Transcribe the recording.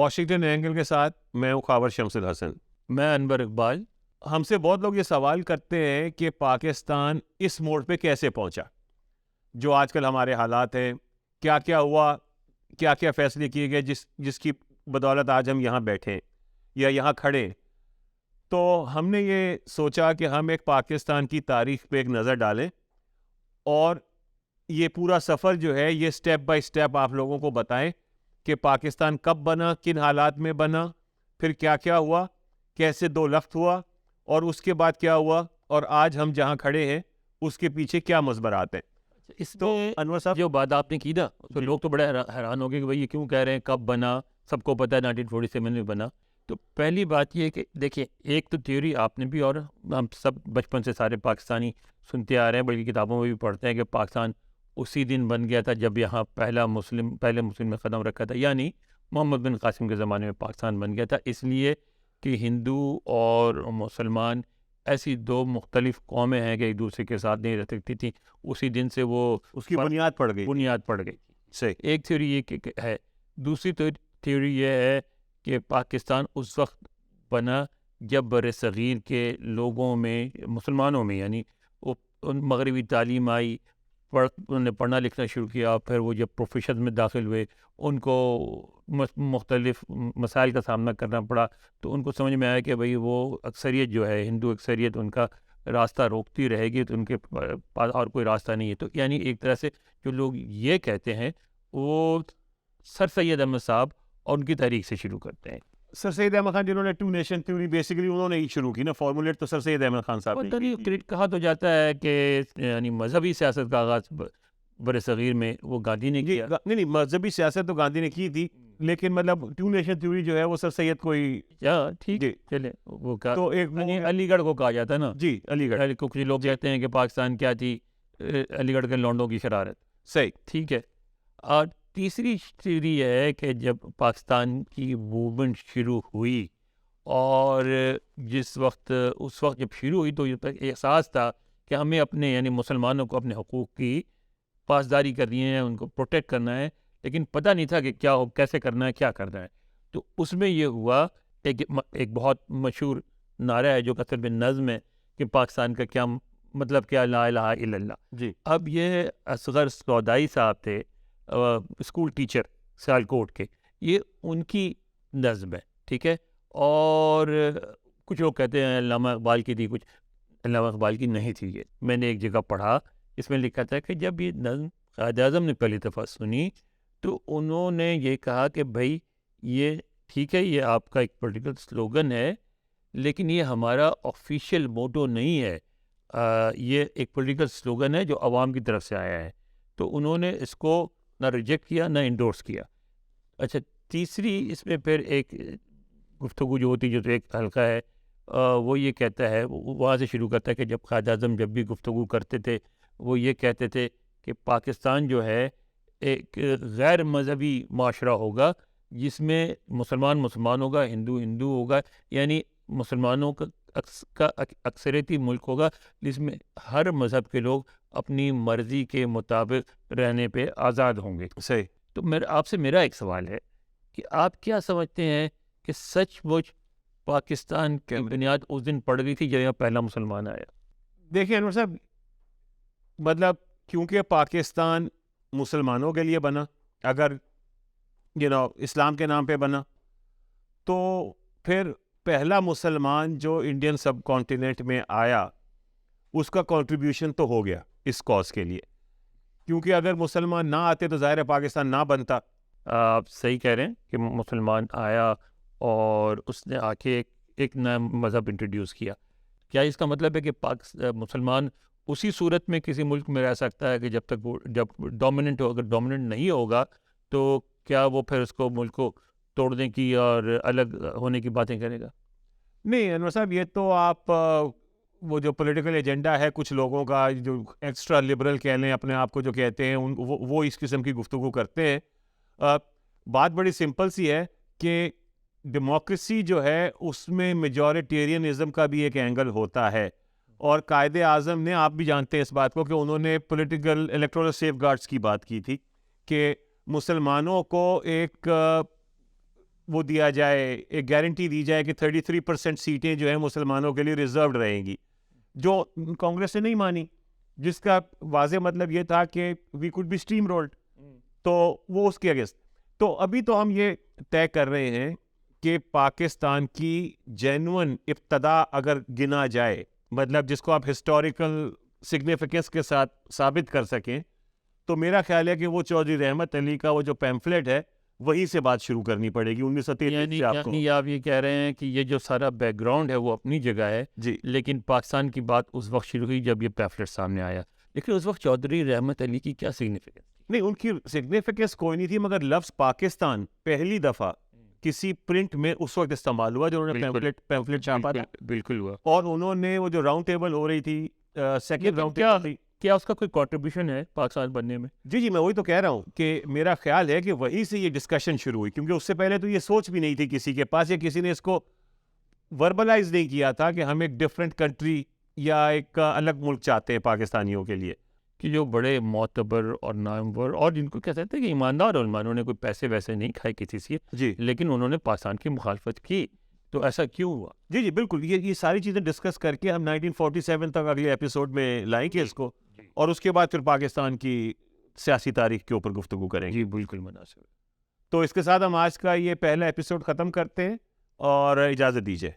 Washington angle کے ساتھ میں ہوں خاور شمس الحسن. میں انور اقبال. ہم سے بہت لوگ یہ سوال کرتے ہیں کہ پاکستان اس موڑ پہ کیسے پہنچا, جو آج کل ہمارے حالات ہیں, کیا کیا ہوا, کیا کیا فیصلے کیے گئے جس کی بدولت آج ہم یہاں بیٹھے یا یہاں کھڑے. تو ہم نے یہ سوچا کہ ہم ایک پاکستان کی تاریخ پہ ایک نظر ڈالیں اور یہ پورا سفر جو ہے یہ سٹیپ بائی سٹیپ آپ لوگوں کو بتائیں کہ پاکستان کب بنا, کن حالات میں بنا, پھر کیا کیا ہوا, کیسے دو لخت ہوا, اور اس کے بعد کیا ہوا, اور آج ہم جہاں کھڑے ہیں اس کے پیچھے کیا مضمرات ہیں. اس تو انور صاحب جو بات آپ نے کی نا, تو لوگ تو بڑے حیران ہو گئے کہ بھائی یہ کیوں کہہ رہے ہیں کب بنا, سب کو پتہ ہے 1947 میں بنا. تو پہلی بات یہ کہ دیکھیں, ایک تو تھیوری آپ نے بھی اور ہم سب بچپن سے سارے پاکستانی سنتے آ رہے ہیں, بلکہ کتابوں میں بھی پڑھتے ہیں کہ پاکستان اسی دن بن گیا تھا جب یہاں پہلے مسلم نے قدم رکھا تھا, یعنی محمد بن قاسم کے زمانے میں پاکستان بن گیا تھا. اس لیے کہ ہندو اور مسلمان ایسی دو مختلف قومیں ہیں کہ ایک دوسرے کے ساتھ نہیں رہ سکتی تھیں, اسی دن سے وہ اس کی بنیاد پڑ گئی. صحیح. ایک تھیوری یہ ہے. دوسری تھیوری یہ ہے کہ پاکستان اس وقت بنا جب بر صغیر کے لوگوں میں, مسلمانوں میں, یعنی ان مغربی تعلیم آئی, انہوں نے پڑھنا لکھنا شروع کیا, پھر وہ جب پروفیشن میں داخل ہوئے ان کو مختلف مسائل کا سامنا کرنا پڑا, تو ان کو سمجھ میں آیا کہ بھئی وہ اکثریت جو ہے, ہندو اکثریت, ان کا راستہ روکتی رہے گی, تو ان کے پاس اور کوئی راستہ نہیں ہے. تو یعنی ایک طرح سے جو لوگ یہ کہتے ہیں وہ سر سید احمد صاحب اور ان کی تحریک سے شروع کرتے ہیں. سر سید احمد خان جنہوں نے ٹو نیشن تھیوری بیسیکلی انہوں نے ہی شروع کی نا, فارمولیٹ تو سر سید احمد خان صاحب نے. کہا تو جاتا ہے کہ یعنی مذہبی سیاست کا آغاز بر صغیر میں وہ گاندھی نے کیا. نہیں, مذہبی سیاست تو گاندھی نے کی تھی, لیکن مطلب ٹو نیشن تھیوری جو ہے وہ سر سید کو ہی. ٹھیک ہے, چلے وہ تو ایک علی گڑھ کو کہا جاتا ہے نا. جی, علی گڑھ. کچھ لوگ کہتے ہیں کہ پاکستان کیا تھی, علی گڑھ کے لونڈوں کی شرارت. صحیح, ٹھیک ہے. اور تیسری تھیوری یہ ہے کہ جب پاکستان کی موومنٹ شروع ہوئی اور اس وقت جب شروع ہوئی تو یہ احساس تھا کہ ہمیں اپنے, یعنی مسلمانوں کو اپنے حقوق کی پاسداری کرنی ہے, ان کو پروٹیکٹ کرنا ہے, لیکن پتہ نہیں تھا کہ کیسے کرنا ہے, کیا کرنا ہے. تو اس میں یہ ہوا ایک بہت مشہور نعرہ ہے جو اصل میں نظم ہے کہ پاکستان کا کیا مطلب, کیا لا الہ الا اللہ. جی. اب یہ اصغر سودائی صاحب تھے, اسکول ٹیچر سیالکوٹ کے, یہ ان کی نظم ہے. ٹھیک ہے. اور کچھ لوگ کہتے ہیں علامہ اقبال کی تھی, کچھ علامہ اقبال کی نہیں تھی. یہ میں نے ایک جگہ پڑھا, اس میں لکھا تھا کہ جب یہ نظم قائد اعظم نے پہلی دفعہ سنی تو انہوں نے یہ کہا کہ بھائی یہ ٹھیک ہے, یہ آپ کا ایک پولیٹیکل سلوگن ہے, لیکن یہ ہمارا آفیشیل موٹو نہیں ہے, یہ ایک پولیٹیکل سلوگن ہے جو عوام کی طرف سے آیا ہے. تو انہوں نے اس کو نہ ریجیکٹ کیا نہ انڈورس کیا. اچھا, تیسری اس میں پھر ایک گفتگو جو ہوتی, جو تو ایک حلقہ ہے, وہ یہ کہتا ہے, وہاں سے شروع کرتا ہے کہ جب قائد اعظم جب بھی گفتگو کرتے تھے وہ یہ کہتے تھے کہ پاکستان جو ہے ایک غیر مذہبی معاشرہ ہوگا جس میں مسلمان ہوگا, ہندو ہوگا, یعنی مسلمانوں کا اکثریتی ملک ہوگا جس میں ہر مذہب کے لوگ اپنی مرضی کے مطابق رہنے پہ آزاد ہوں گے. صحیح. تو آپ سے میرا ایک سوال ہے کہ آپ کیا سمجھتے ہیں کہ سچ مچ پاکستان کی بنیاد اس دن پڑ گئی تھی جب یہاں پہلا مسلمان آیا؟ دیکھیں انور صاحب, مطلب کیونکہ پاکستان مسلمانوں کے لیے بنا, اگر اسلام کے نام پہ بنا, تو پھر پہلا مسلمان جو انڈین سب کانٹیننٹ میں آیا اس کا کنٹریبیوشن تو ہو گیا اس کاز کے لیے, کیونکہ اگر مسلمان نہ آتے تو ظاہر ہے پاکستان نہ بنتا. آپ صحیح کہہ رہے ہیں کہ مسلمان آیا اور اس نے آ کے ایک نیا مذہب انٹروڈیوس کیا. کیا اس کا مطلب ہے کہ مسلمان اسی صورت میں کسی ملک میں رہ سکتا ہے کہ جب ڈومیننٹ ہو, اگر ڈومیننٹ نہیں ہوگا تو کیا وہ پھر اس کو ملک کو توڑنے کی اور الگ ہونے کی باتیں کرے گا؟ نہیں انور صاحب, یہ تو آپ وہ جو پولیٹیکل ایجنڈا ہے کچھ لوگوں کا, جو ایکسٹرا لبرل کہہ لیں اپنے آپ کو جو کہتے ہیں, وہ اس قسم کی گفتگو کرتے ہیں. بات بڑی سمپل سی ہے کہ ڈیموکریسی جو ہے اس میں میجورٹیرینزم کا بھی ایک اینگل ہوتا ہے, اور قائد اعظم نے, آپ بھی جانتے ہیں اس بات کو, کہ انہوں نے پولیٹیکل الیکٹورل سیف گارڈز کی بات کی تھی کہ مسلمانوں کو ایک وہ دیا جائے, ایک گارنٹی دی جائے کہ 33% سیٹیں جو ہیں مسلمانوں کے لیے ریزروڈ رہیں گی, جو کانگریس نے نہیں مانی, جس کا واضح مطلب یہ تھا کہ we could be steamrolled, تو وہ اس کے اگینسٹ. تو ابھی تو ہم یہ طے کر رہے ہیں کہ پاکستان کی جینون ابتدا اگر گنا جائے, مطلب جس کو آپ ہسٹوریکل سگنیفیکینس کے ساتھ ثابت کر سکیں, تو میرا خیال ہے کہ وہ چودھری رحمت علی کا وہ جو پیمفلیٹ ہے وہیں سے بات شروع کرنی پڑے گی 1933 سے. آپ کو یعنی آپ یہ کہہ رہے ہیں کہ یہ جو سارا بیک گراؤنڈ ہے وہ اپنی جگہ ہے جی, لیکن پاکستان کی بات اس وقت شروع ہوئی جب یہ پیمفلیٹ سامنے آیا. لیکن اس وقت چودھری رحمت علی کی کیا سگنیفیکینس؟ نہیں, ان کی سگنیفیکینس کوئی نہیں تھی, مگر لفظ پاکستان پہلی دفعہ کسی پرنٹ میں اس وقت استعمال ہوا جو انہوں نے پیمفلیٹ چھاپا تھا. بالکل ہوا. اور انہوں نے وہ جو راؤنڈ ٹیبل ہو رہی تھی, سیکنڈ راؤنڈ ٹیبل, کیا اس کا کوئی کنٹریبیوشن ہے پاکستان بننے میں؟ جی میں وہی تو کہہ رہا ہوں کہ میرا خیال ہے کہ وہیں سے یہ ڈسکشن شروع ہوئی, کیونکہ اس سے پہلے تو یہ سوچ بھی نہیں تھی کسی کے پاس, یا کسی نے اس کو وربلائز نہیں کیا تھا کہ ہم ایک ڈفرینٹ کنٹری یا ایک الگ ملک چاہتے ہیں پاکستانیوں کے لیے. کہ جو بڑے معتبر اور نامور اور جن کو کہتے ہیں کہ ایماندار علماء, انہوں نے کوئی پیسے ویسے نہیں کھائے کسی سے, جی, لیکن انہوں نے پاکستان کی مخالفت کی, تو ایسا کیوں ہوا؟ جی بالکل, یہ ساری چیزیں ڈسکس کر کے ہم 1947 تک اگلے ایپیسوڈ میں لائیں گے اس کو, اور اس کے بعد پھر پاکستان کی سیاسی تاریخ کے اوپر گفتگو کریں گے. جی بالکل مناسب. تو اس کے ساتھ ہم آج کا یہ پہلا ایپیسوڈ ختم کرتے ہیں اور اجازت دیجیے.